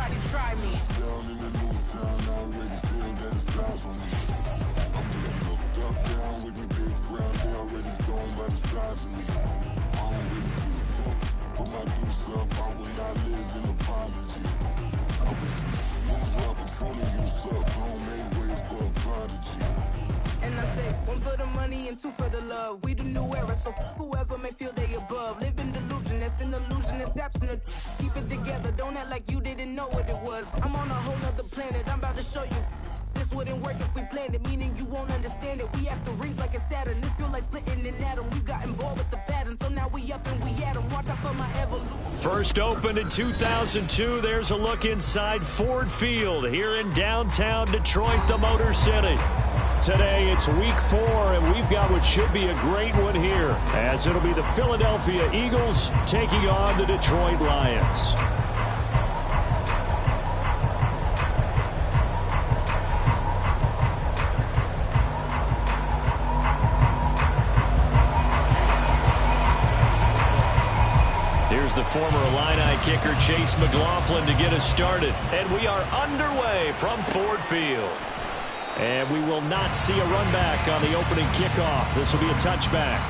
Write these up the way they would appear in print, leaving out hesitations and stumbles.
nobody try me. Down in the new town, I already feel that it's time for me. I'm being looked up, down with these big crowds, they already gone by the size of me. I don't really give a fuck, put my deuce up, I will not live in apology. I was moved up, Patrona, you suck, homemade way for a prodigy. And I say, one for the money and two for the love. We the new era, so whoever may feel they above. Live in delusion, that's an illusion, it's absent. Keep it together, don't act like you didn't know what it was. I'm on a whole nother planet, I'm about to show you. This wouldn't work if we planned it, meaning you won't understand it. We have to rings like it's Saturn. This feel like splitting an atom. We've gotten bored with the pattern, so now we up and we at 'em. Watch out for my evolution. First opened in 2002. There's a look inside Ford Field here in downtown Detroit, the Motor City. Today it's week 4, and we've got what should be a great one here, as it'll be the Philadelphia Eagles taking on the Detroit Lions. Here's the former Illini kicker Chase McLaughlin to get us started. And we are underway from Ford Field. And we will not see a run back on the opening kickoff. This will be a touchback.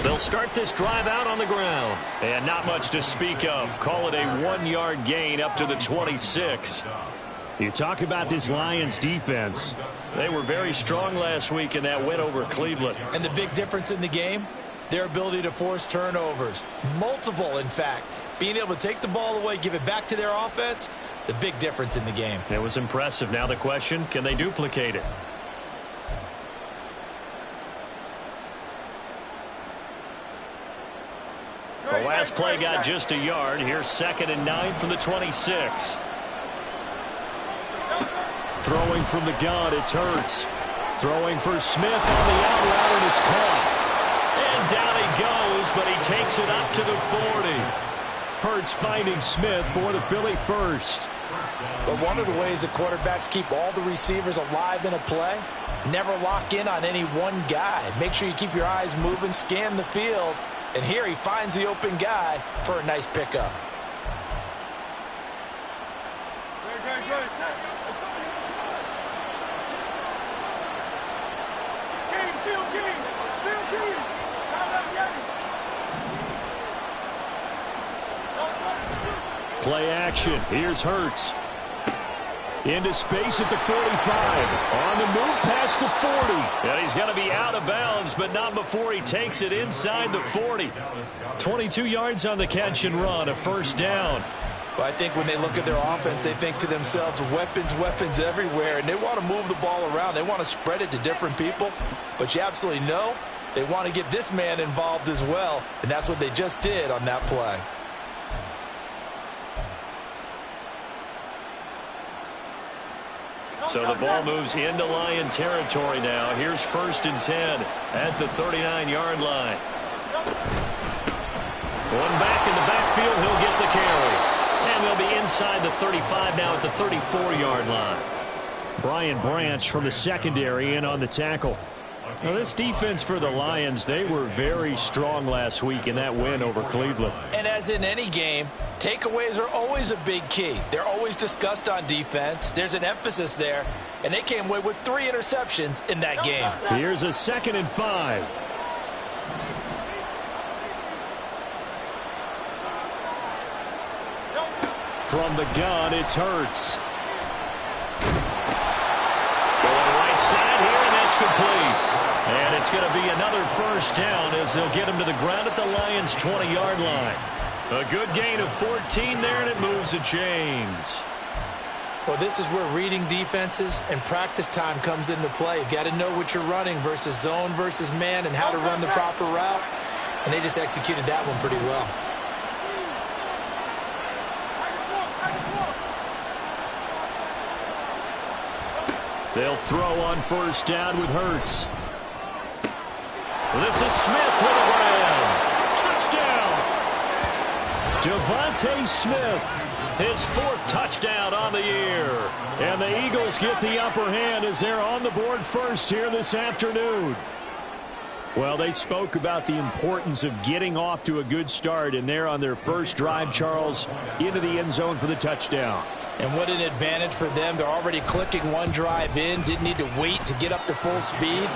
They'll start this drive out on the ground. And not much to speak of. Call it a 1-yard gain up to the 26. You talk about this Lions defense. They were very strong last week in that win over Cleveland. And the big difference in the game, their ability to force turnovers. Multiple, in fact. Being able to take the ball away, give it back to their offense, the big difference in the game. It was impressive. Now the question, can they duplicate it? The last play got just a yard. Here's 2nd and 9 from the 26. Throwing from the gun, it's Hurts. Throwing for Smith on the out route, and it's caught. And down he goes, but he takes it up to the 40. Hurts finding Smith for the Philly first. But one of the ways that quarterbacks keep all the receivers alive in a play, never lock in on any one guy. Make sure you keep your eyes moving, scan the field. And here he finds the open guy for a nice pickup. Play action. Here's Hurts. Into space at the 45. On the move past the 40. And he's going to be out of bounds, but not before he takes it inside the 40. 22 yards on the catch and run, a first down. But I think when they look at their offense, they think to themselves, weapons everywhere, and they want to move the ball around. They want to spread it to different people. But you absolutely know they want to get this man involved as well, and that's what they just did on that play. So the ball moves into Lion territory now. Here's 1st and 10 at the 39-yard line. Going back in the backfield, he'll get the carry. And they'll be inside the 35 now at the 34-yard line. Brian Branch from the secondary in on the tackle. Now this defense for the Lions, they were very strong last week in that win over Cleveland. And as in any game, takeaways are always a big key. They're always discussed on defense. There's an emphasis there, and they came away with 3 interceptions in that game. Here's a 2nd and 5. From the gun, it's Hurts. Going right side here, and that's complete. And it's going to be another first down as they'll get him to the ground at the Lions' 20-yard line. A good gain of 14 there, and it moves the chains. Well, this is where reading defenses and practice time comes into play. You got to know what you're running versus zone versus man and how to run the proper route. And they just executed that one pretty well. They'll throw on first down with Hurts. This is Smith with a grab. Touchdown! Devontae Smith, his 4th touchdown on the year. And the Eagles get the upper hand as they're on the board first here this afternoon. Well, they spoke about the importance of getting off to a good start, and they're on their first drive, Charles, into the end zone for the touchdown. And what an advantage for them. They're already clicking one drive in, didn't need to wait to get up to full speed.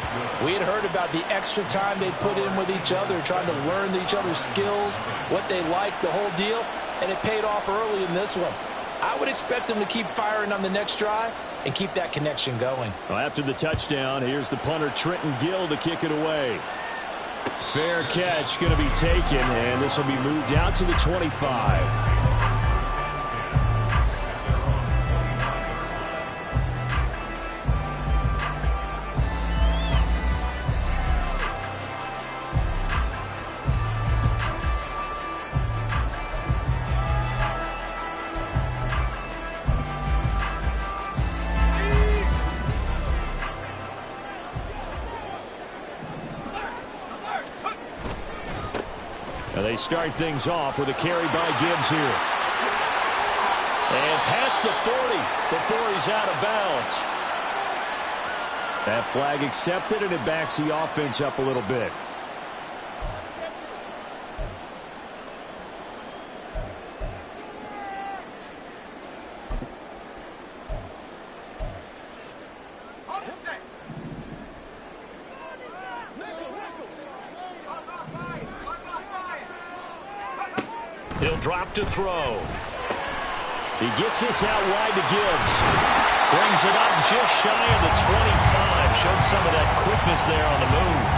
We had heard about the extra time they put in with each other, trying to learn each other's skills, what they like, the whole deal, and it paid off early in this one. I would expect them to keep firing on the next drive and keep that connection going. Well, after the touchdown, here's the punter Trenton Gill to kick it away. Fair catch going to be taken, and this will be moved out to the 25. They start things off with a carry by Gibbs here. And past the 40 before he's out of bounds. That flag accepted, and it backs the offense up a little bit. He'll drop to throw. He gets this out wide to Gibbs. Brings it up just shy of the 25. Showed some of that quickness there on the move.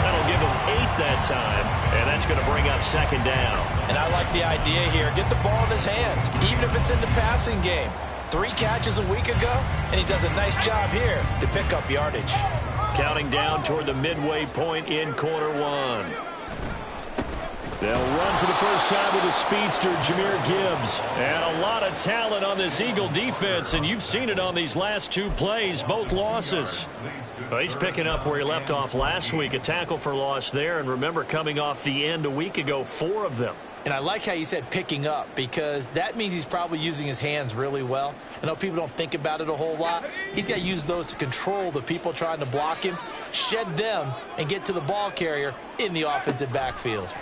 That'll give him 8 that time, and that's going to bring up second down. And I like the idea here. Get the ball in his hands, even if it's in the passing game. 3 catches a week ago, and he does a nice job here to pick up yardage. Counting down toward the midway point in quarter 1. They'll run for the first time with the speedster, Jahmyr Gibbs. And a lot of talent on this Eagle defense, and you've seen it on these last 2 plays, both losses. Well, he's picking up where he left off last week, a tackle for loss there. And remember, coming off the end a week ago, 4 of them. And I like how you said picking up, because that means he's probably using his hands really well. I know people don't think about it a whole lot. He's got to use those to control the people trying to block him, shed them, and get to the ball carrier in the offensive backfield.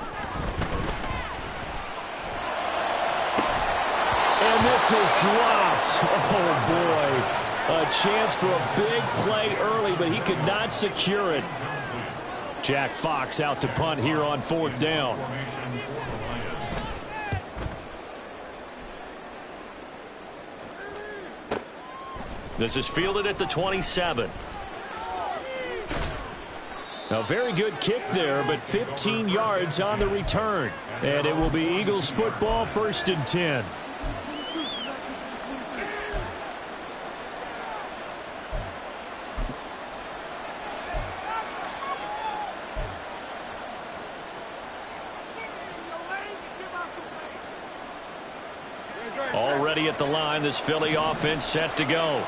And this is dropped. Oh, boy. A chance for a big play early, but he could not secure it. Jack Fox out to punt here on 4th down. This is fielded at the 27. A very good kick there, but 15 yards on the return. And it will be Eagles football, 1st and 10. Already at the line, this Philly offense set to go.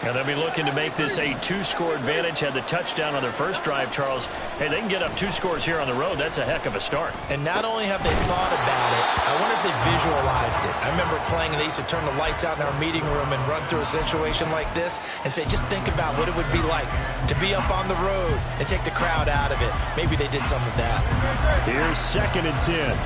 And they'll be looking to make this a 2-score advantage. Had the touchdown on their first drive, Charles. Hey, they can get up 2 scores here on the road. That's a heck of a start. And not only have they thought about it, I wonder if they visualized it. I remember playing, and they used to turn the lights out in our meeting room and run through a situation like this and say, just think about what it would be like to be up on the road and take the crowd out of it. Maybe they did some of that. Here's 2nd and 10.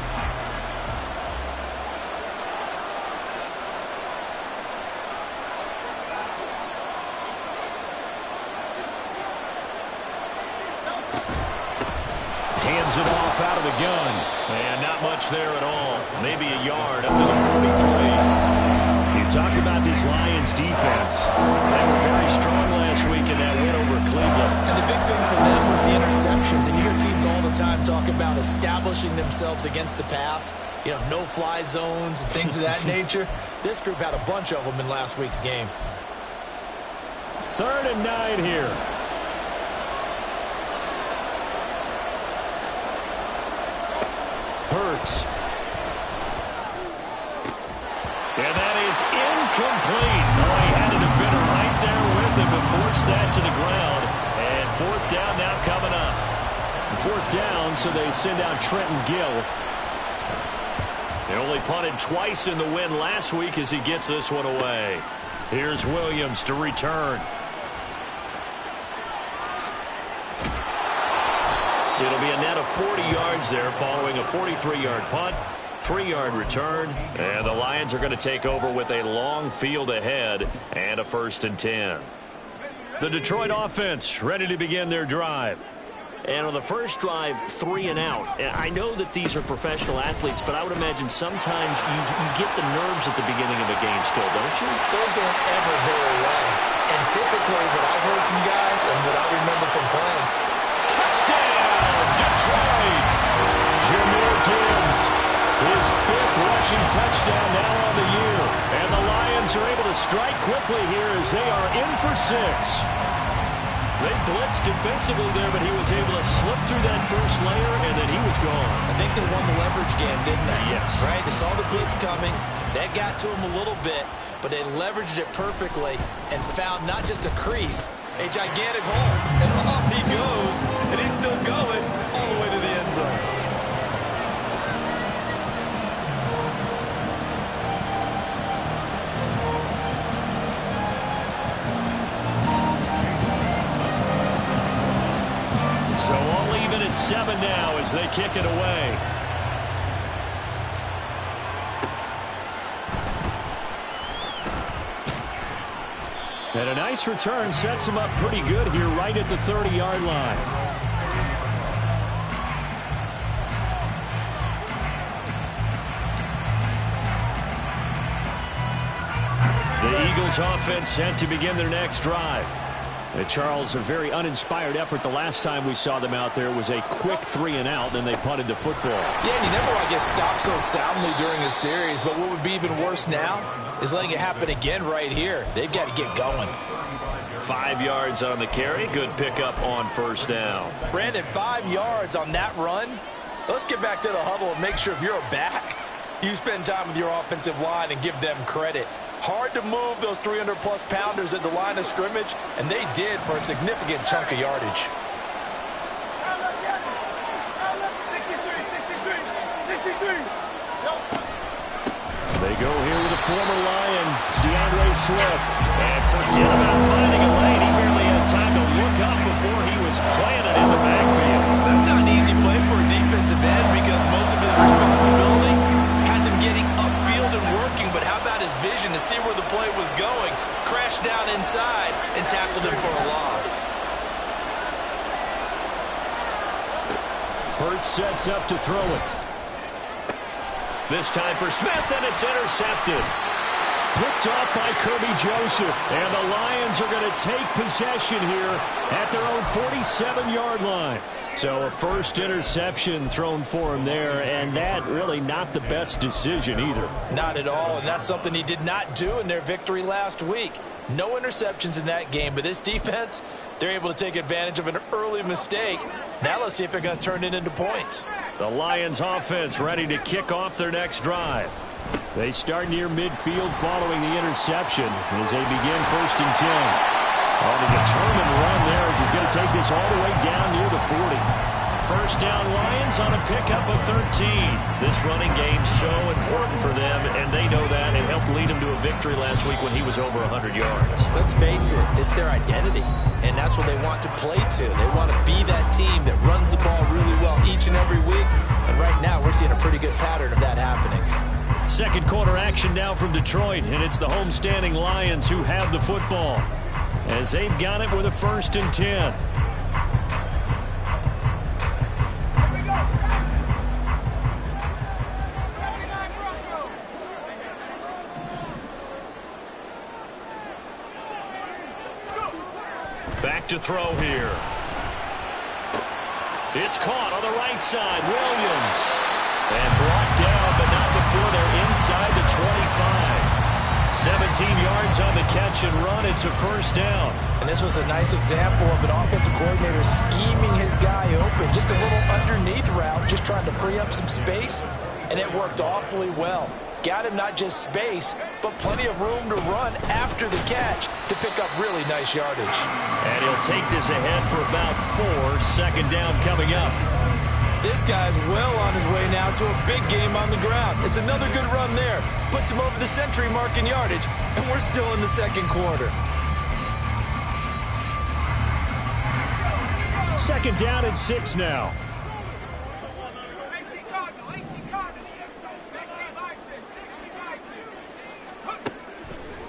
Hands it off out of the gun. And not much there at all. Maybe a yard up to the 43. You talk about this Lions defense. They were very strong last week in that win over Cleveland. And the big thing for them was the interceptions. And you hear teams all the time talk about establishing themselves themselves against the pass. You know, no-fly zones and things of that nature. This group had a bunch of them in last week's game. 3rd and 9 here. Hurts. And that is incomplete. Oh, he had a defender right there with him to force that to the ground. And 4th down now coming up. 4th down, so they send out Trenton Gill. They only punted twice in the win last week as he gets this one away. Here's Williams to return. It'll be a net of 40 yards there following a 43-yard punt, 3-yard return, and the Lions are going to take over with a long field ahead and a 1st and 10. The Detroit offense ready to begin their drive. And on the first drive, 3 and out. I know that these are professional athletes, but I would imagine sometimes you get the nerves at the beginning of a game still, don't you? Those don't ever go away. And typically what I've heard from guys and what I remember from playing, touchdown, Detroit! Jahmyr Gibbs, his 5th rushing touchdown now on the year. And the Lions are able to strike quickly here as they are in for 6. They blitzed defensively there, but he was able to slip through that first layer, and then he was gone. I think they won the leverage game, didn't they? Yes. Right? They saw the blitz coming. That got to him a little bit, but they leveraged it perfectly and found not just a crease, a gigantic hole. And off he goes, and he's still going all the way to the end zone. So all even at 7 now as they kick it away. And a nice return sets him up pretty good here right at the 30-yard line. The Eagles offense set to begin their next drive. Charles, a very uninspired effort the last time we saw them out there was a quick 3 and out, and they punted the football. Yeah, and you never want to get stopped so soundly during a series, but what would be even worse now is letting it happen again right here. They've got to get going. 5 yards on the carry. Good pickup on 1st down. Brandon, 5 yards on that run. Let's get back to the huddle and make sure if you're back, you spend time with your offensive line and give them credit. Hard to move those 300-plus pounders at the line of scrimmage, and they did for a significant chunk of yardage. They go here with a former Lion, it's DeAndre Swift. And forget about finding a lane. He barely had time to look up before he was planted in the backfield. That's not an easy play for a defensive end because most of his responsibility has him getting upfield and working, but how about his vision to see where the play was going, crashed down inside, and tackled him for a loss. Hurts sets up to throw it. This time for Smith, and it's intercepted. Picked off by Kirby Joseph, and the Lions are going to take possession here at their own 47-yard line. So a first interception thrown for him there, and that really not the best decision either. Not at all, and that's something he did not do in their victory last week. No interceptions in that game, but this defense, they're able to take advantage of an early mistake. Now let's see if they're going to turn it into points. The Lions offense ready to kick off their next drive. They start near midfield following the interception as they begin 1st and 10. On a determined run there as he's going to take this all the way down near the 40. 1st down Lions on a pickup of 13. This running game's so important for them, and they know that. It helped lead him to a victory last week when he was over 100 yards. Let's face it, it's their identity, and that's what they want to play to. They want to be that team that runs the ball really well each and every week, and right now we're seeing a pretty good pattern of that happening. Second quarter action now from Detroit, and it's the homestanding Lions who have the football as they've got it with a 1st and 10. Back to throw here. It's caught on the right side. Williams. And brought down, but not before they're inside the 25. 17 yards on the catch and run. It's a first down. And this was a nice example of an offensive coordinator scheming his guy open. Just a little underneath route, just trying to free up some space. And it worked awfully well. Got him not just space, but plenty of room to run after the catch to pick up really nice yardage. And he'll take this ahead for about 4. Second down coming up. This guy's well on his way now to a big game on the ground. It's another good run there. Puts him over the century mark in yardage, and we're still in the second quarter. Second down and 6 now.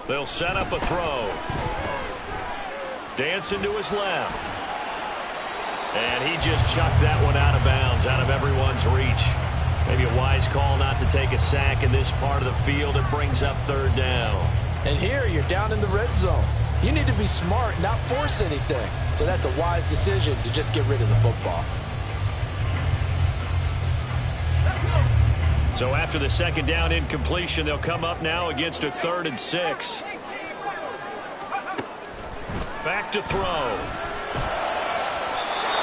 They'll set up a throw. Dancing to his left. And he just chucked that one out of bounds, out of everyone's reach. Maybe a wise call not to take a sack in this part of the field. It brings up third down. And here you're down in the red zone. You need to be smart, not force anything. So that's a wise decision to just get rid of the football. So after the second down incompletion, they'll come up now against a 3rd and 6. Back to throw.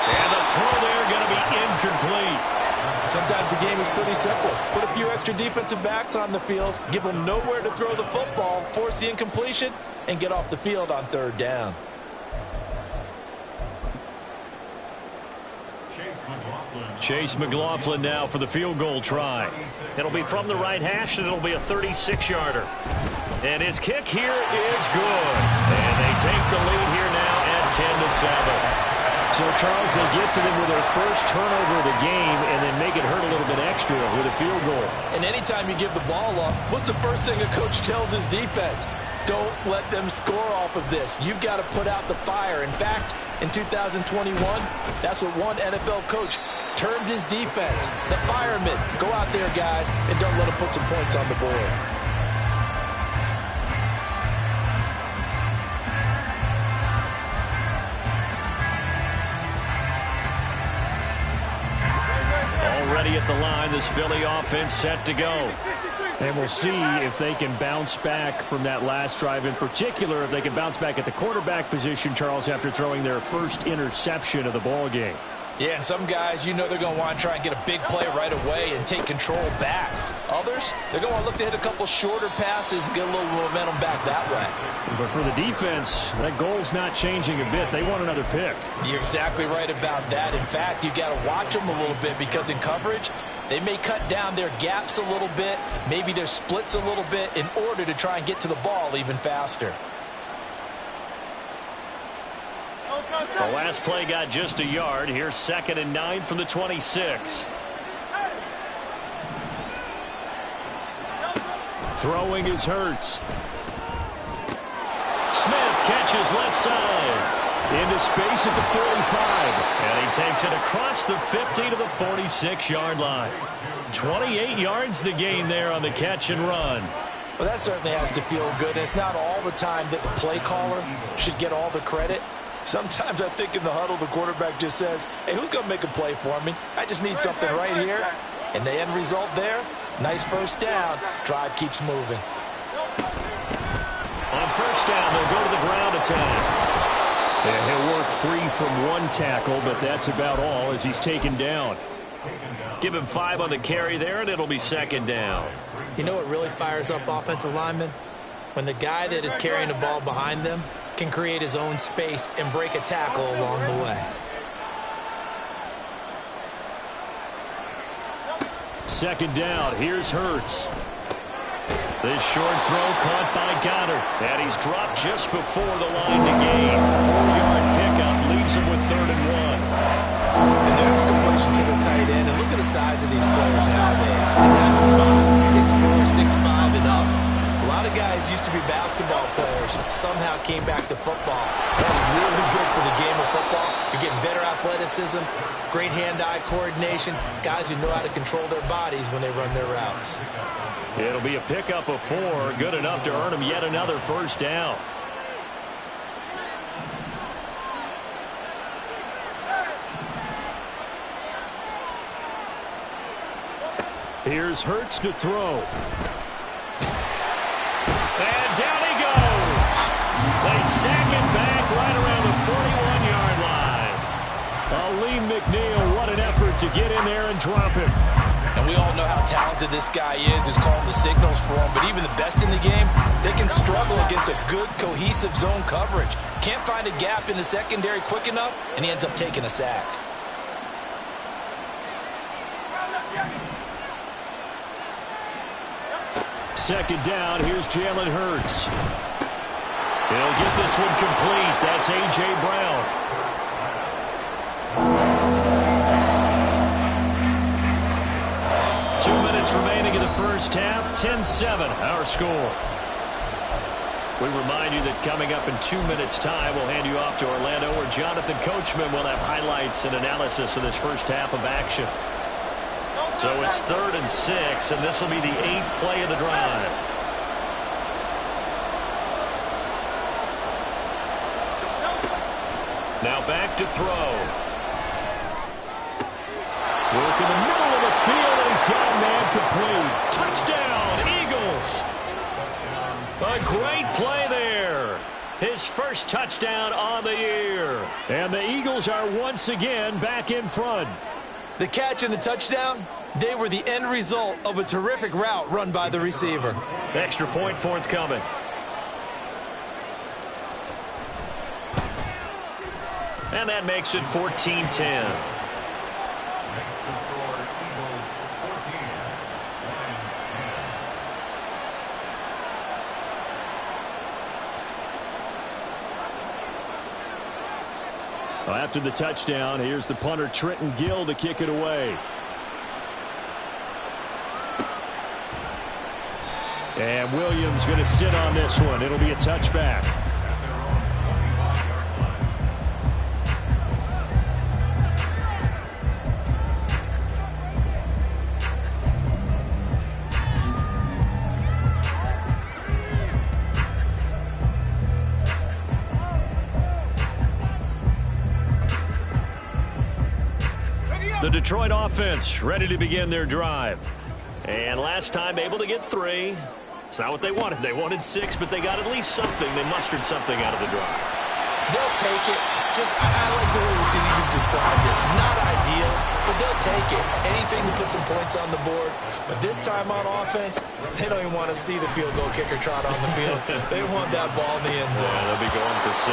And the throw there going to be incomplete. Sometimes the game is pretty simple. Put a few extra defensive backs on the field, give them nowhere to throw the football, force the incompletion, and get off the field on third down. Chase McLaughlin now for the field goal try. It'll be from the right hash, and it'll be a 36-yarder. And his kick here is good. And they take the lead here now at 10-7. So, Charles, they get to them with their first turnover of the game and then make it hurt a little bit extra with a field goal. And anytime you give the ball up, what's the first thing a coach tells his defense? Don't let them score off of this. You've got to put out the fire. In fact, in 2021, that's what one NFL coach termed his defense. The firemen. Go out there, guys, and don't let them put some points on the board. Already at the line, this Philly offense set to go. And we'll see if they can bounce back from that last drive. In particular, if they can bounce back at the quarterback position, Charles, after throwing their first interception of the ball game. Yeah, and some guys, you know they're going to want to try and get a big play right away and take control back. Others, they're going to want to look to hit a couple shorter passes, get a little momentum back that way. But for the defense, that goal's not changing a bit. They want another pick. You're exactly right about that. In fact, you've got to watch them a little bit because in coverage, they may cut down their gaps a little bit, maybe their splits a little bit in order to try and get to the ball even faster. The last play got just a yard. Here's 2nd and 9 from the 26. Throwing is Hurts. Smith catches left side. Into space at the 45. And he takes it across the 50 to the 46-yard line. 28 yards the gain there on the catch and run. Well, that certainly has to feel good. It's not all the time that the play caller should get all the credit. Sometimes I think in the huddle, the quarterback just says, hey, who's going to make a play for me? I just need something right here. And the end result there, nice first down. Drive keeps moving. On first down, they'll go to the ground attack. And he'll work free from one tackle, but that's about all as he's taken down. Give him 5 on the carry there, and it'll be 2nd down. You know what really fires up offensive linemen? When the guy that is carrying the ball behind them can create his own space and break a tackle along the way. Second down, here's Hurts. This short throw caught by Goddard. And he's dropped just before the line to gain. 4-yard pickup leaves him with 3rd and 1. And there's a completion to the tight end. And look at the size of these players nowadays. In that spot, 6'4", 6'5", and up. A lot of guys used to be basketball players, somehow came back to football. That's really good for the game of football. You're getting better athleticism, great hand-eye coordination, guys who know how to control their bodies when they run their routes. It'll be a pickup of 4, good enough to earn him yet another first down. Here's Hurts to throw. And down he goes. They sack it back right around the 41-yard line. Aleem McNeil, what an effort to get in there and drop him. And we all know how talented this guy is who's calling the signals for him. But even the best in the game, they can struggle against a good, cohesive zone coverage. Can't find a gap in the secondary quick enough, and he ends up taking a sack. Second down, here's Jalen Hurts. He'll get this one complete. That's A.J. Brown. Remaining in the first half, 10-7, our score. We remind you that coming up in 2 minutes' time, we'll hand you off to Orlando, where Jonathan Coachman will have highlights and analysis of this first half of action. So it's 3rd and 6, and this will be the 8th play of the drive. Now back to throw. Work in the middle of the field, and he's got a man complete. Touchdown, Eagles. A great play there. His first touchdown on the year. And the Eagles are once again back in front. The catch and the touchdown, they were the end result of a terrific route run by the receiver. Extra point forthcoming. And that makes it 14-10. After the touchdown, here's the punter Trenton Gill to kick it away. And Williams going to sit on this one. It'll be a touchback. The Detroit offense ready to begin their drive. And last time able to get 3. It's not what they wanted. They wanted 6, but they got at least something. They mustered something out of the drive. They'll take it. I like the way you've described it. Not ideal, but they'll take it. Anything to put some points on the board. But this time on offense, they don't even want to see the field goal kicker trot on the field. They want that ball in the end zone. Yeah, they'll be going for 6.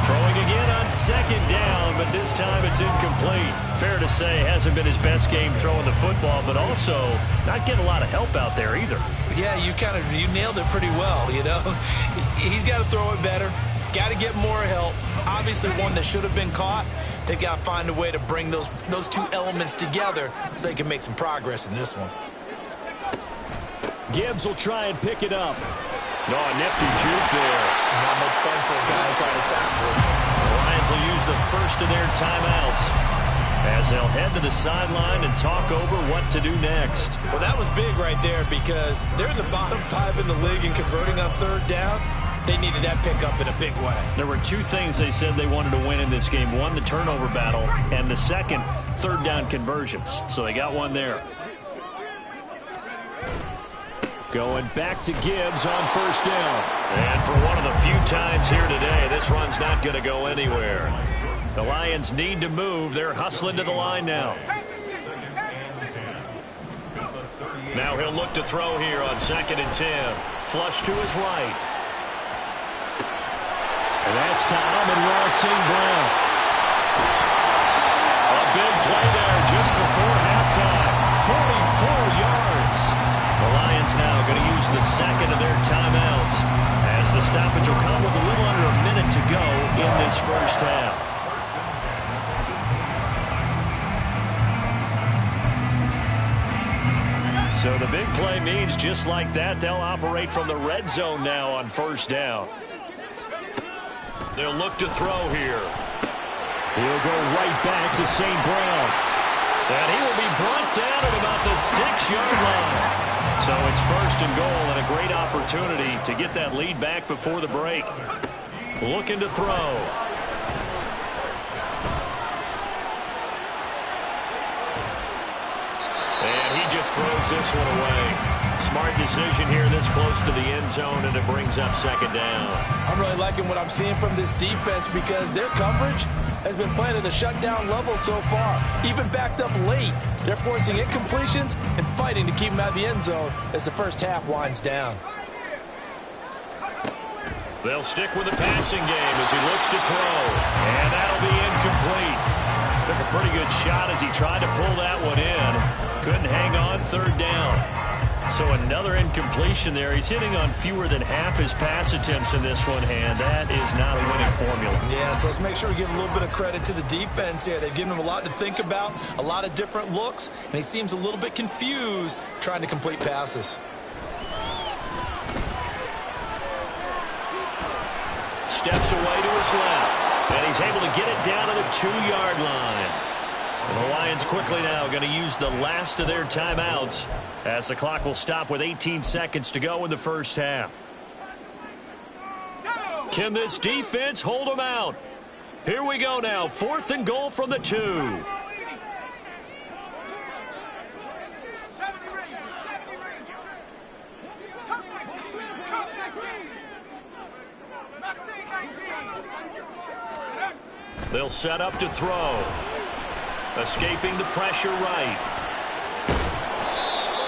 Throwing again on second down, but this time it's incomplete. Fair to say, hasn't been his best game throwing the football, but also not getting a lot of help out there either. Yeah, you nailed it pretty well, you know. He's got to throw it better. Got to get more help. Obviously one that should have been caught. They've got to find a way to bring those two elements together so they can make some progress in this one. Gibbs will try and pick it up. Oh, a nifty juke there. Not much fun for a guy trying to tackle it. The Lions will use the first of their timeouts as they'll head to the sideline and talk over what to do next. Well, that was big right there because they're in the bottom 5 in the league and converting on 3rd down. They needed that pickup in a big way. There were 2 things they said they wanted to win in this game. One, the turnover battle, and the second, 3rd down conversions. So they got one there. Going back to Gibbs on 1st down. And for one of the few times here today, this run's not going to go anywhere. The Lions need to move. They're hustling to the line now. Now he'll look to throw here on 2nd and 10. Flush to his right. And that's to Amon-Ra St. Brown. A big play there just before halftime. 44 yards. The Lions now going to use the second of their timeouts as the stoppage will come with a little under a minute to go in this first half. So the big play means just like that, they'll operate from the red zone now on 1st down. They'll look to throw here. He'll go right back to St. Brown. And he will be brought down at about the 6-yard line. So it's 1st and goal and a great opportunity to get that lead back before the break. Looking to throw. And he just throws this one away. Smart decision here this close to the end zone, and it brings up second down. I'm really liking what I'm seeing from this defense because their coverage has been playing at a shutdown level so far. Even backed up late, they're forcing incompletions and fighting to keep them out of the end zone as the first half winds down. They'll stick with the passing game as he looks to throw, and that'll be incomplete. Took a pretty good shot as he tried to pull that one in. Couldn't hang on, third down. So another incompletion there. He's hitting on fewer than half his pass attempts in this one, and that is not a winning formula. Yeah, so let's make sure we give a little bit of credit to the defense here. They've given him a lot to think about, a lot of different looks, and he seems a little bit confused trying to complete passes. Steps away to his left, and he's able to get it down to the 2-yard line. And the Lions quickly now going to use the last of their timeouts as the clock will stop with 18 seconds to go in the first half. Can this defense hold them out? Here we go now, 4th and goal from the 2. They'll set up to throw. Escaping the pressure right.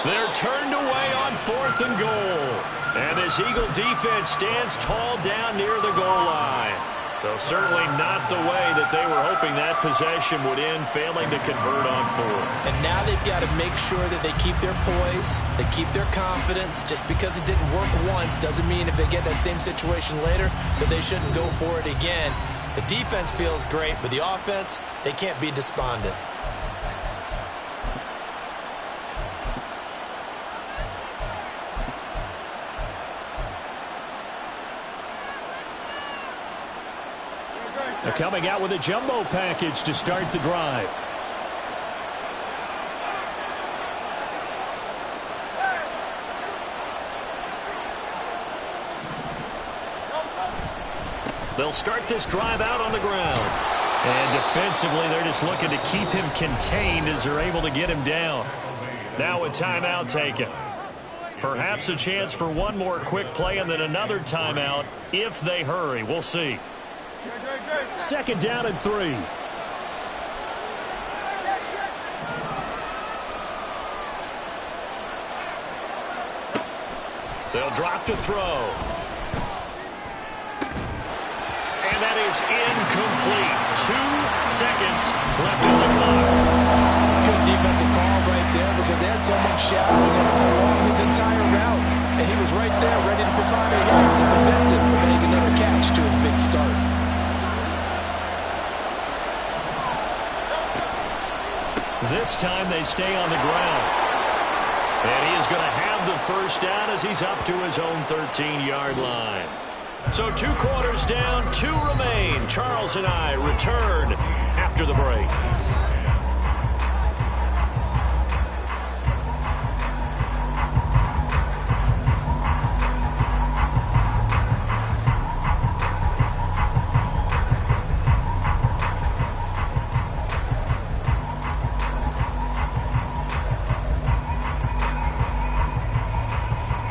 They're turned away on 4th and goal. And this Eagle defense stands tall down near the goal line. Though certainly not the way that they were hoping that possession would end, failing to convert on 4th. And now they've got to make sure that they keep their poise, they keep their confidence. Just because it didn't work once doesn't mean if they get that same situation later that they shouldn't go for it again. The defense feels great, but the offense, they can't be despondent. They're coming out with a jumbo package to start the drive. They'll start this drive out on the ground. And defensively, they're just looking to keep him contained as they're able to get him down. Now a timeout taken. Perhaps a chance for one more quick play and then another timeout if they hurry. We'll see. 2nd down and 3. They'll drop to throw. And that is incomplete. 2 seconds left on the clock. Good defensive call right there because they had someone shadowing him along his entire route. And he was right there ready to provide a hit to prevent him from making another catch to his big start. This time they stay on the ground. And he is going to have the first down as he's up to his own 13-yard line. So 2 quarters down, 2 remain. Charles and I return after the break.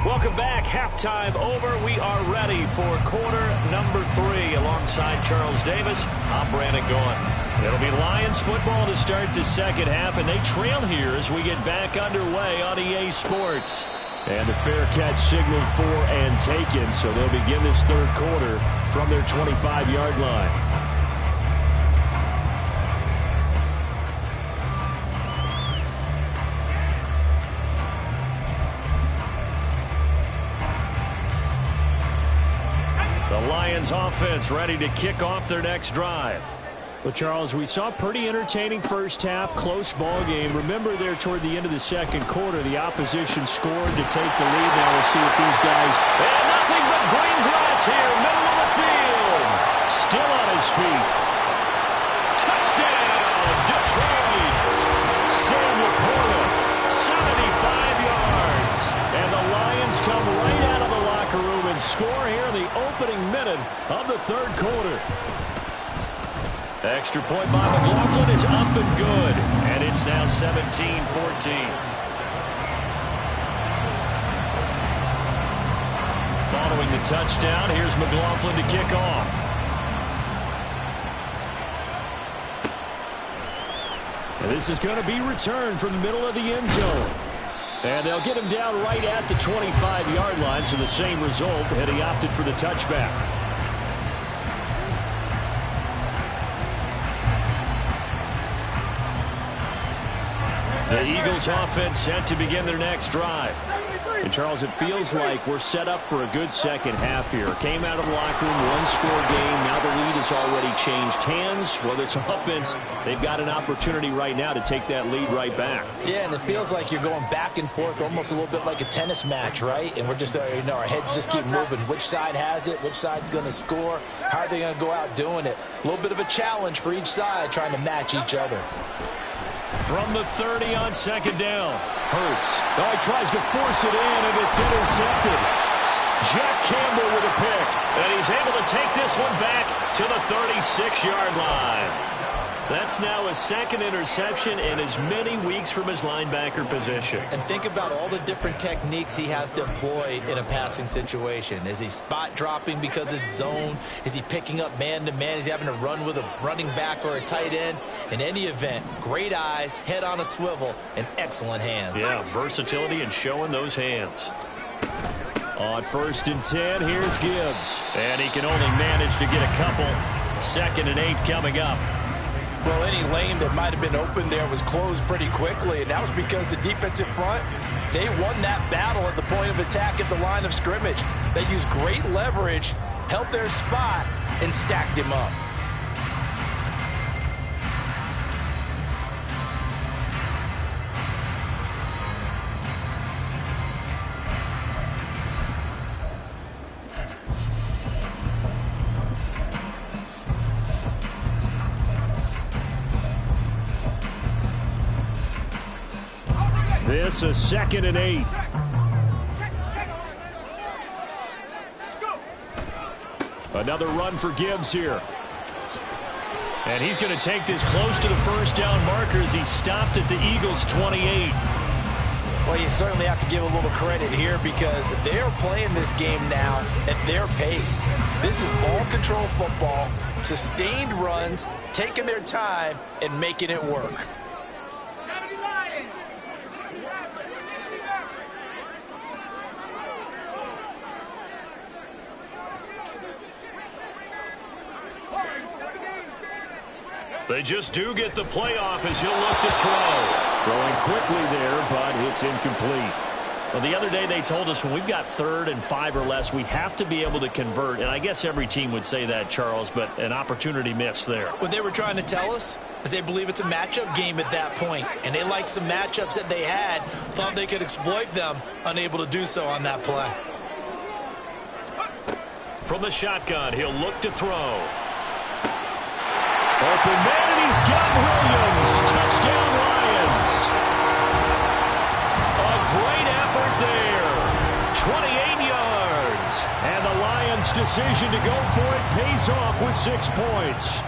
Welcome back. Halftime over. We are ready for quarter number 3 alongside Charles Davis. I'm Brandon Gaughan. It'll be Lions football to start the second half, and they trail here as we get back underway on EA Sports. And the fair catch signaled for and taken, so they'll begin this third quarter from their 25-yard line. Lions offense ready to kick off their next drive. Well, Charles, we saw a pretty entertaining first half, close ball game. Remember there toward the end of the second quarter, the opposition scored to take the lead. Now we'll see if these guys... And nothing but green grass here, middle of the field. Still on his feet. Touchdown, Detroit. Sam Laporta, 75 yards. And the Lions come right out of the locker room and score here in the opening minute of the third quarter. Extra point by McLaughlin is up and good. And it's now 17-14. Following the touchdown, here's McLaughlin to kick off. And this is going to be returned from the middle of the end zone. And they'll get him down right at the 25-yard line, so the same result, and he opted for the touchback. The Eagles offense set to begin their next drive. And Charles, it feels like we're set up for a good second half here. Came out of the locker room, one-score game. Now the lead has already changed hands. Whether it's offense, they've got an opportunity right now to take that lead right back. Yeah, and it feels like you're going back and forth, almost a little bit like a tennis match, right? And we're just, our heads just keep moving. Which side has it? Which side's going to score? How are they going to go out doing it? A little bit of a challenge for each side, trying to match each other. From the 30 on second down. Hurts. Oh, he tries to force it in, and it's intercepted. Jack Campbell with a pick. And he's able to take this one back to the 36-yard line. That's now his second interception in as many weeks from his linebacker position. And think about all the different techniques he has to employ in a passing situation. Is he spot dropping because it's zone? Is he picking up man-to-man? Is he having to run with a running back or a tight end? In any event, great eyes, head on a swivel, and excellent hands. Yeah, versatility and showing those hands. On 1st and 10, here's Gibbs. And he can only manage to get a couple. 2nd and 8 coming up. Well, any lane that might have been open there was closed pretty quickly, and that was because the defensive front, they won that battle at the point of attack at the line of scrimmage. They used great leverage, held their spot, and stacked him up. This is 2nd and 8. Another run for Gibbs here. And he's going to take this close to the first down marker as he stopped at the Eagles' 28. Well, you certainly have to give a little credit here because they're playing this game now at their pace. This is ball control football, sustained runs, taking their time, and making it work. They just do get the playoff as he'll look to throw. Throwing quickly there, but it's incomplete. Well, the other day they told us when we've got 3rd and 5 or less, we have to be able to convert. And I guess every team would say that, Charles, but an opportunity missed there. What they were trying to tell us is they believe it's a matchup game at that point. And they liked some matchups that they had, thought they could exploit them, unable to do so on that play. From the shotgun, he'll look to throw. Open man, and he's got Williams. Touchdown, Lions. A great effort there. 28 yards. And the Lions' decision to go for it pays off with 6 points.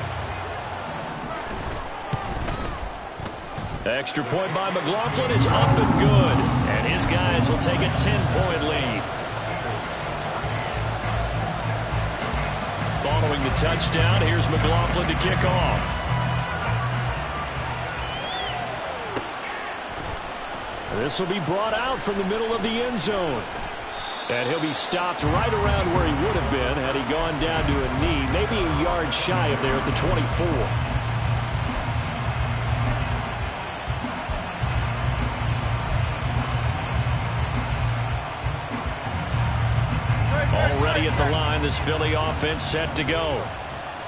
Extra point by McLaughlin is up and good. And his guys will take a 10-point lead. Following the touchdown, here's McLaughlin to kick off. This will be brought out from the middle of the end zone. And he'll be stopped right around where he would have been had he gone down to a knee, maybe a yard shy of there at the 24. Already at the line, this Philly offense set to go.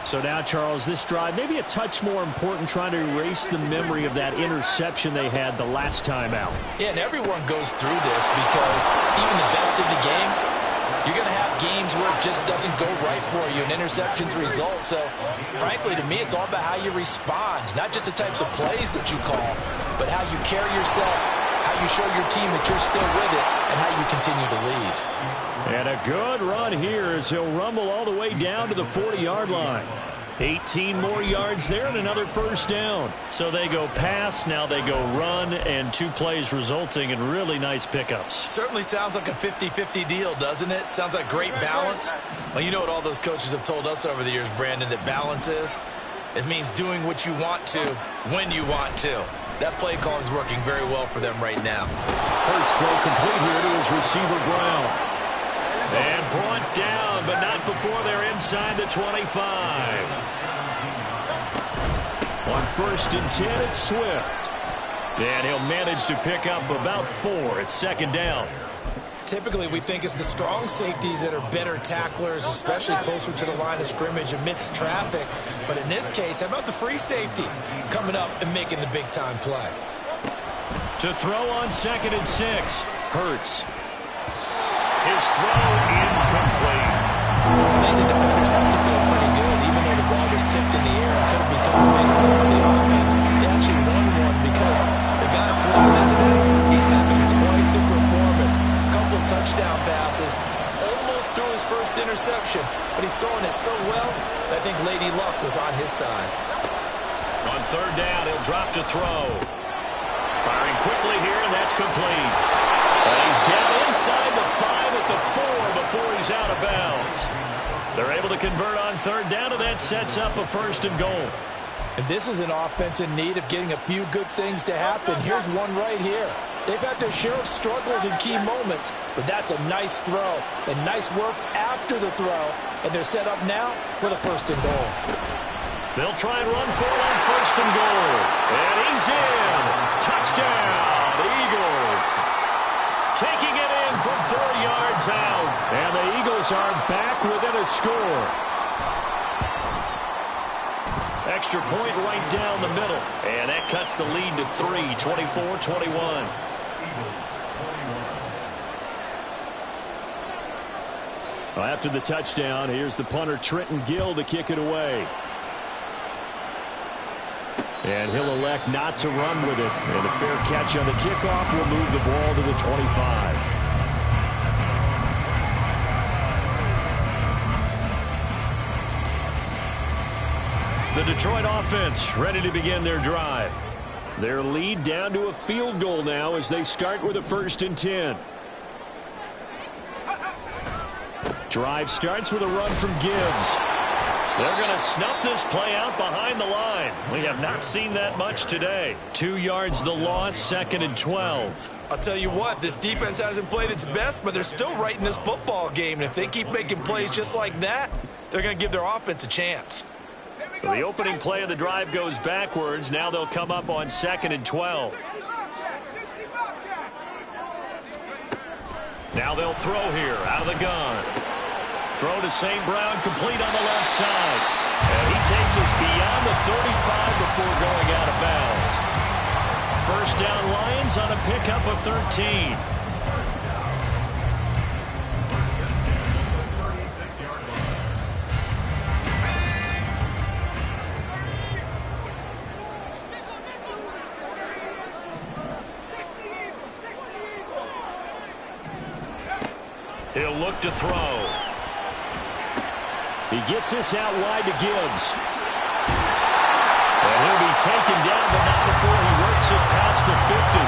So now, Charles, this drive maybe a touch more important, trying to erase the memory of that interception they had the last time out. Yeah, and everyone goes through this because even the best in the game, you're going to have games where it just doesn't go right for you, and interceptions result. So, frankly, to me, it's all about how you respond, not just the types of plays that you call, but how you carry yourself, how you show your team that you're still with it, and how you continue to lead. And a good run here as he'll rumble all the way down to the 40-yard line. 18 more yards there and another first down. So they go pass, now they go run, and 2 plays resulting in really nice pickups. Certainly sounds like a 50-50 deal, doesn't it? Sounds like great balance. Well, you know what all those coaches have told us over the years, Brandon, that balance is? It means doing what you want to when you want to. That play calling is working very well for them right now. Hurts throw complete here to his receiver, Brown. And brought down, but not before they're inside the 25. On 1st and 10, it's Swift. And he'll manage to pick up about 4. It's 2nd down. Typically, we think it's the strong safeties that are better tacklers, especially closer to the line of scrimmage amidst traffic. But in this case, how about the free safety coming up and making the big-time play? To throw on 2nd and 6, Hurts. His throw incomplete. I think the defenders have to feel pretty good, even though the ball was tipped in the air and could have become a big play for the offense. They actually won one because the guy flying in today, he's having quite the performance. A couple of touchdown passes, almost threw his first interception, but he's throwing it so well that I think Lady Luck was on his side. On 3rd down, he'll drop to throw. Firing quickly here, and that's complete. And he's down inside the 5 at the 4 before he's out of bounds. They're able to convert on 3rd down, and that sets up a 1st and goal. And this is an offense in need of getting a few good things to happen. Here's one right here. They've had their share of struggles in key moments, but that's a nice throw and nice work after the throw. And they're set up now with a 1st and goal. They'll try and run for it on 1st and goal. And he's in. Touchdown, the Eagles. Taking it in from 4 yards out. And the Eagles are back within a score. Extra point right down the middle. And that cuts the lead to 3, 24-21. Well, after the touchdown, here's the punter Trenton Gill to kick it away. And he'll elect not to run with it. And a fair catch on the kickoff will move the ball to the 25. The Detroit offense ready to begin their drive. Their lead down to a field goal now as they start with a 1st and 10. Drive starts with a run from Gibbs. They're going to snuff this play out behind the line. We have not seen that much today. 2 yards the loss, 2nd and 12. I'll tell you what, this defense hasn't played its best, but they're still right in this football game. And if they keep making plays just like that, they're going to give their offense a chance. So the opening play of the drive goes backwards. Now they'll come up on 2nd and 12. Now they'll throw here out of the gun. Throw to St. Brown, complete on the left side. And he takes us beyond the 35 before going out of bounds. 1st down Lions on a pickup of 13. He'll look to throw. He gets this out wide to Gibbs. And he'll be taken down, but not before he works it past the 50.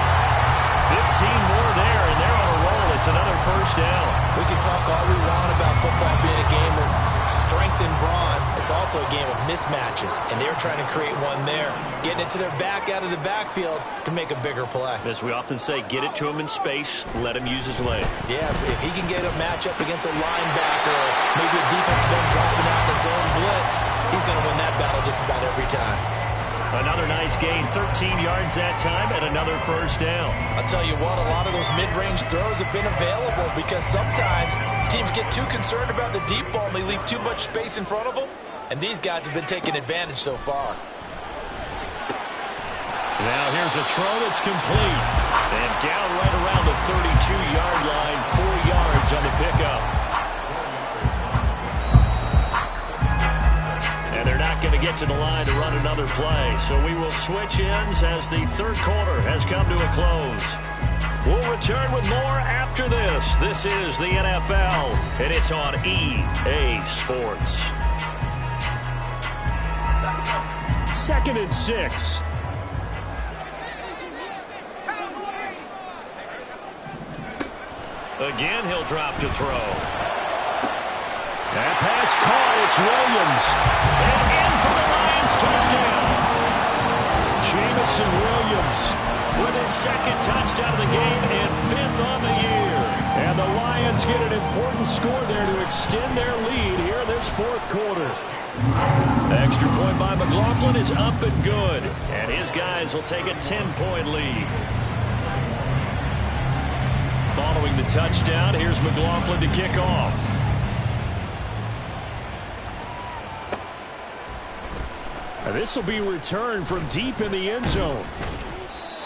15 more there, and they're on a roll. It's another 1st down. We can talk all we want about football being a game of strength and brawn. It's also a game of mismatches, and they're trying to create one there, getting it to their back out of the backfield to make a bigger play. As we often say, get it to him in space, let him use his leg. Yeah, if he can get a matchup against a linebacker or maybe a defensive end driving out in a zone blitz, he's going to win that battle just about every time. Another nice gain, 13 yards that time, and another 1st down. I'll tell you what, a lot of those mid-range throws have been available because sometimes teams get too concerned about the deep ball and they leave too much space in front of them, and these guys have been taking advantage so far. Now here's a throw that's complete. And down right around the 32-yard line, 4 yards on the pickup. And they're not going to get to the line to run another play. So we will switch ends as the 3rd quarter has come to a close. We'll return with more after this. This is the NFL, and it's on EA Sports. 2nd and 6. Again, he'll drop to throw. That pass caught. It's Williams. And in for the Lions touchdown. Jameson Williams with his 2nd touchdown of the game and 5th on the year. And the Lions get an important score there to extend their lead here in this 4th quarter. Extra point by McLaughlin is up and good. And his guys will take a 10-point lead. Following the touchdown, here's McLaughlin to kick off. This will be returned from deep in the end zone.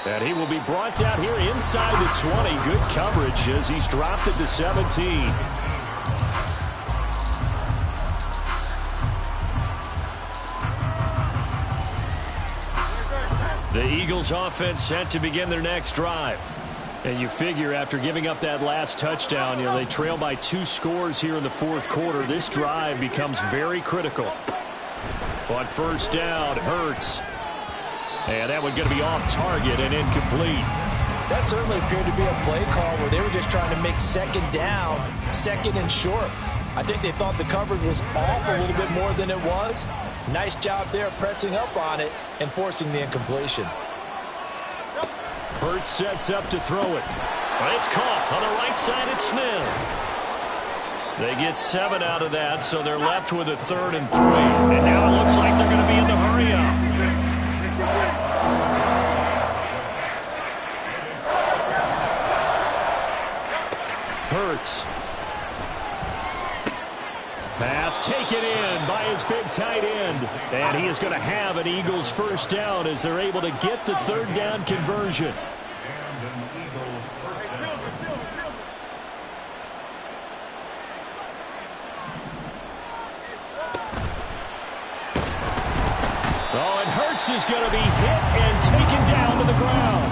And he will be brought down here inside the 20. Good coverage as he's dropped it to 17. The Eagles offense set to begin their next drive. And you figure after giving up that last touchdown, they trail by 2 scores here in the 4th quarter. This drive becomes very critical. On 1st down, Hurts. And that one going to be off target and incomplete. That certainly appeared to be a play call where they were just trying to make 2nd down, 2nd and short. I think they thought the coverage was off a little bit more than it was. Nice job there pressing up on it and forcing the incompletion. Hurts sets up to throw it. It's caught on the right side. It's Smith. They get 7 out of that, so they're left with a 3rd and 3. And now it looks like they're going to be in the hurry up. Hurts. Pass taken in by his big tight end. And he is going to have an Eagles 1st down as they're able to get the 3rd down conversion. Oh, and Hurts is going to be hit and taken down to the ground.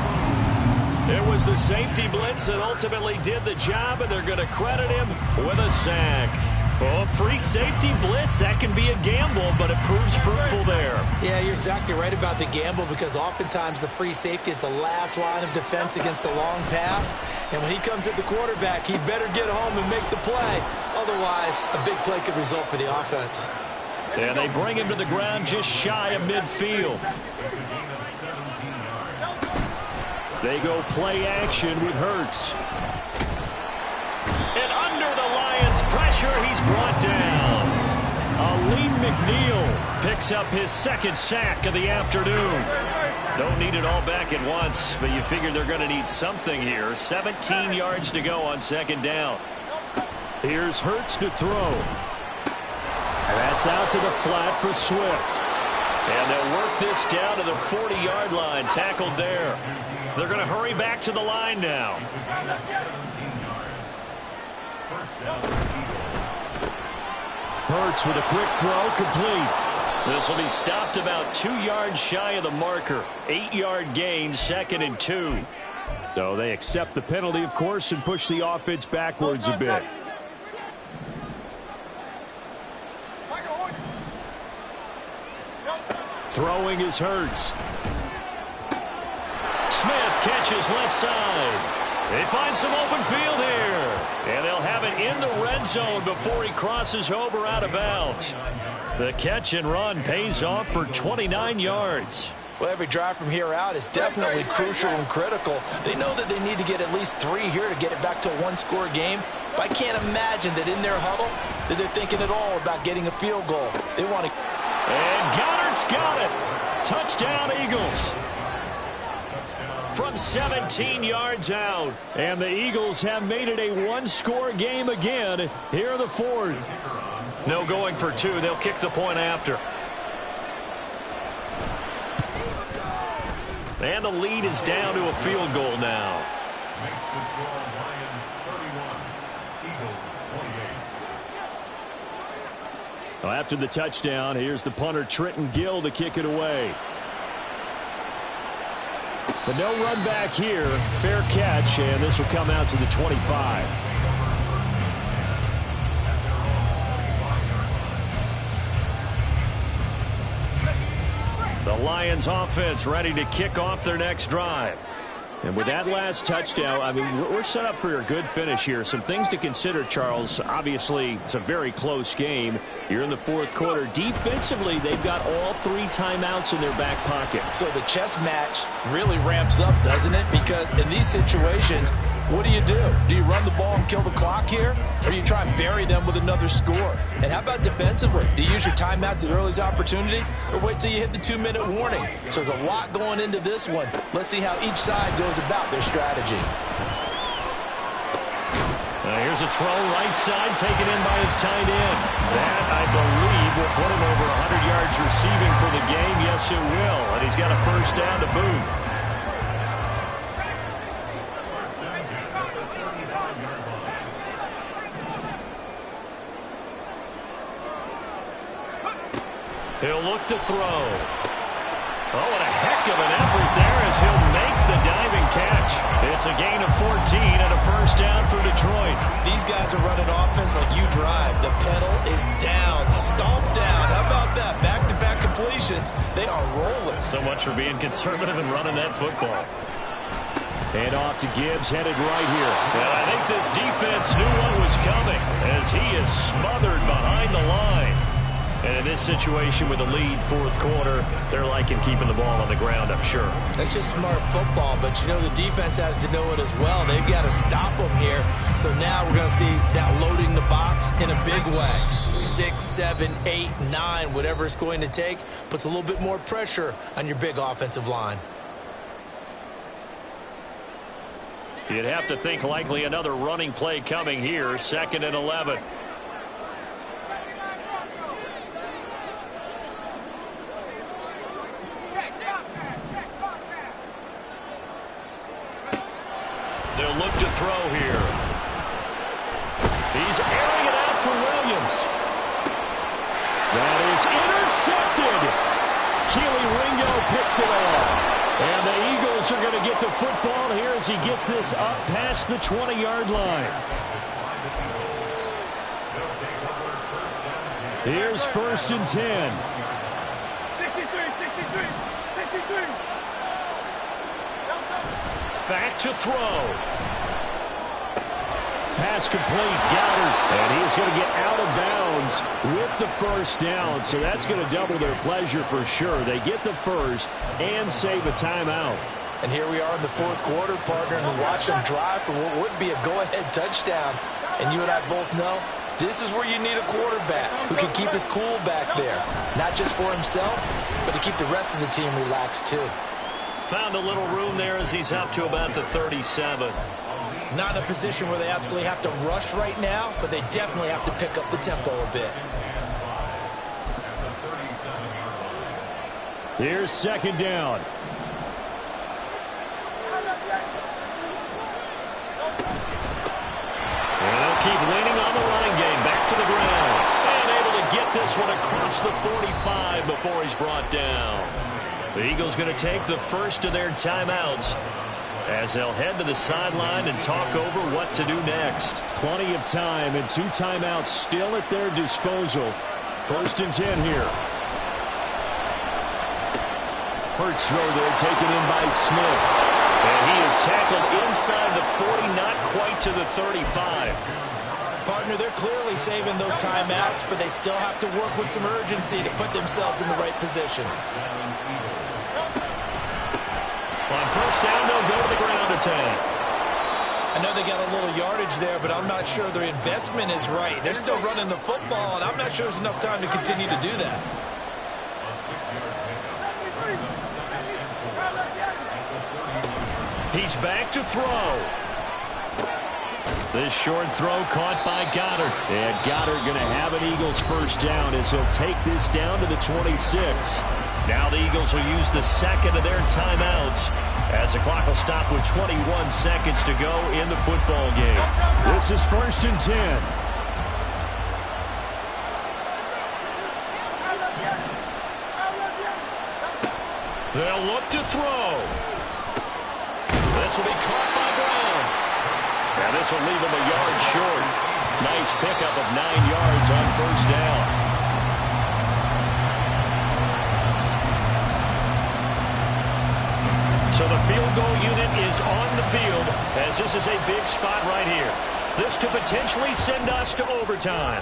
It was the safety blitz that ultimately did the job, and they're going to credit him with a sack. Oh, free safety blitz, that can be a gamble, but it proves fruitful there. Yeah, you're exactly right about the gamble because oftentimes the free safety is the last line of defense against a long pass. And when he comes at the quarterback, he better get home and make the play. Otherwise, a big play could result for the offense. And they bring him to the ground just shy of midfield. They go play action with Hurts. And under the Lions' pressure, he's brought down. Aleem McNeil picks up his 2nd sack of the afternoon. Don't need it all back at once, but you figure they're going to need something here. 17 yards to go on 2nd down. Here's Hurts to throw. And that's out to the flat for Swift. And they'll work this down to the 40-yard line, tackled there. They're going to hurry back to the line now. Hurts with a quick throw, complete. This will be stopped about 2 yards shy of the marker. 8-yard gain, 2nd and 2. So they accept the penalty, of course, and push the offense backwards a bit. Throwing is Hurts. Smith catches left side. They find some open field here. And they'll have it in the red zone before he crosses over out of bounds. The catch and run pays off for 29 yards. Well, every drive from here out is definitely crucial and critical. They know that they need to get at least 3 here to get it back to a 1-score game. But I can't imagine that in their huddle that they're thinking at all about getting a field goal. They want to... And Goddard's got it. Touchdown, Eagles. From 17 yards out. And the Eagles have made it a 1-score game again here in the 4th. No going for 2. They'll kick the point after. And the lead is down to a field goal now. Makes the score Lions 31, Eagles 28. Well, after the touchdown, here's the punter Trenton Gill to kick it away. But no run back here. Fair catch, and this will come out to the 25. The Lions offense ready to kick off their next drive. And with that last touchdown, I mean, we're set up for a good finish here. Some things to consider, Charles. Obviously, it's a very close game. You're in the fourth quarter. Defensively, they've got all 3 timeouts in their back pocket. So the chess match really ramps up, doesn't it? Because in these situations, what do? Do you run the ball and kill the clock here? Or do you try and bury them with another score? And how about defensively? Do you use your timeouts at earliest opportunity? Or wait till you hit the 2-minute warning? So there's a lot going into this one. Let's see how each side goes about their strategy. Here's a throw right side taken in by his tight end. That, I believe, will put him over 100 yards receiving for the game. Yes, it will. And he's got a first down to boot. He'll look to throw. Oh, and a heck of an effort there as he'll make the diving catch. It's a gain of 14 and a first down for Detroit. These guys are running offense like you drive. The pedal is down, stomped down. How about that? Back-to-back completions. They are rolling. So much for being conservative and running that football. And off to Gibbs, headed right here. And I think this defense knew what was coming as he is smothered behind the line. And in this situation with the lead fourth quarter, they're liking keeping the ball on the ground, I'm sure. That's just smart football, but you know the defense has to know it as well. They've got to stop them here. So now we're going to see that loading the box in a big way. 6, 7, 8, 9, whatever it's going to take, puts a little bit more pressure on your big offensive line. You'd have to think likely another running play coming here, 2nd and 11. They'll look to throw here. He's airing it out for Williams. That is intercepted. Keely Ringo picks it off. And the Eagles are going to get the football here as he gets this up past the 20-yard line. Here's 1st and 10. 63. Back to throw. Pass complete, Goddard. And he's going to get out of bounds with the first down. So that's going to double their pleasure for sure. They get the first and save a timeout. And here we are in the fourth quarter, partner, and watch them drive for what would be a go-ahead touchdown. And you and I both know this is where you need a quarterback who can keep his cool back there. Not just for himself, but to keep the rest of the team relaxed too. Found a little room there as he's up to about the 37. Not in a position where they absolutely have to rush right now, but they definitely have to pick up the tempo a bit. Here's 2nd down. And they'll keep leaning on the running game. Back to the ground. And able to get this one across the 45 before he's brought down. The Eagles going to take the first of their timeouts as they'll head to the sideline and talk over what to do next. Plenty of time and 2 timeouts still at their disposal. 1st and 10 here. Hurts throw there taken in by Smith. And he is tackled inside the 40, not quite to the 35. Partner, they're clearly saving those timeouts, but they still have to work with some urgency to put themselves in the right position. On first down, they'll go to the ground attack. I know they got a little yardage there, but I'm not sure their investment is right. They're still running the football, and I'm not sure there's enough time to continue to do that. He's back to throw. This short throw caught by Goddard. And Goddard going to have an Eagles first down as he'll take this down to the 26. Now the Eagles will use the second of their timeouts as the clock will stop with 21 seconds to go in the football game. This is 1st and 10. They'll look to throw. This will be caught by Brown. And this will leave him a yard short. Nice pickup of 9 yards on first down. So the field goal unit is on the field as this is a big spot right here. This to potentially send us to overtime.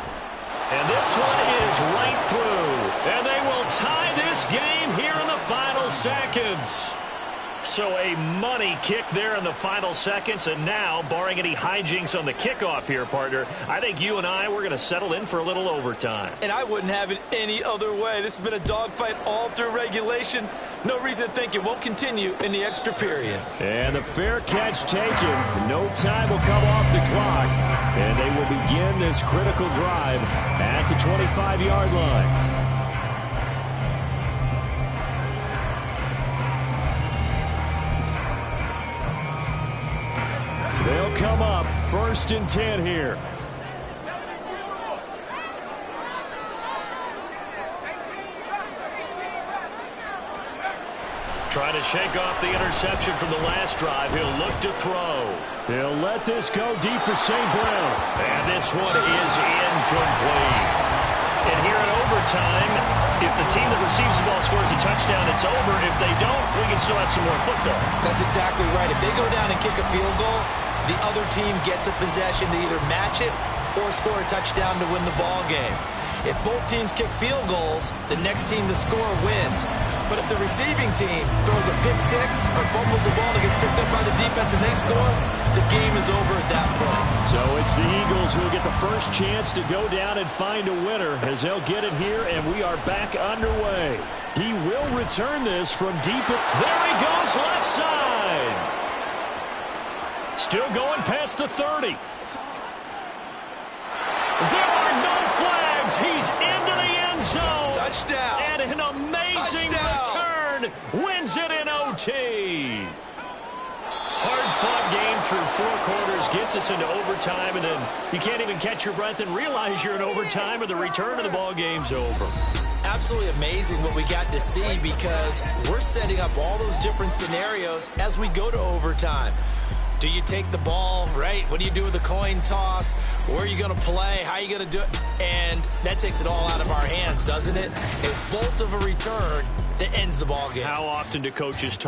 And this one is right through. And they will tie this game here in the final seconds. So a money kick there in the final seconds. And now, barring any hijinks on the kickoff here, partner, I think you and we're going to settle in for a little overtime. And I wouldn't have it any other way. This has been a dogfight all through regulation. No reason to think it won't continue in the extra period. And the fair catch taken. No time will come off the clock. And they will begin this critical drive at the 25-yard line. They'll come up 1st and 10 here. Trying to shake off the interception from the last drive. He'll look to throw. He'll let this go deep for St. Brown. And this one is incomplete. And here in overtime, if the team that receives the ball scores a touchdown, it's over. If they don't, we can still have some more football. That's exactly right. If they go down and kick a field goal, the other team gets a possession to either match it or score a touchdown to win the ball game. If both teams kick field goals, the next team to score wins. But if the receiving team throws a pick six or fumbles the ball and gets picked up by the defense and they score, the game is over at that point. So it's the Eagles who will get the first chance to go down and find a winner as they'll get it here, and we are back underway. He will return this from deep. There he goes, left side. Still going past the 30. There are no flags. He's into the end zone. Touchdown. And an amazing return. Wins it in OT. Hard-fought game through 4 quarters. Gets us into overtime. And then you can't even catch your breath and realize you're in overtime and the return of the ball game's over. Absolutely amazing what we got to see because we're setting up all those different scenarios as we go to overtime. Do you take the ball, right? What do you do with the coin toss? Where are you going to play? How are you going to do it? And that takes it all out of our hands, doesn't it? A bolt of a return that ends the ball game. How often do coaches talk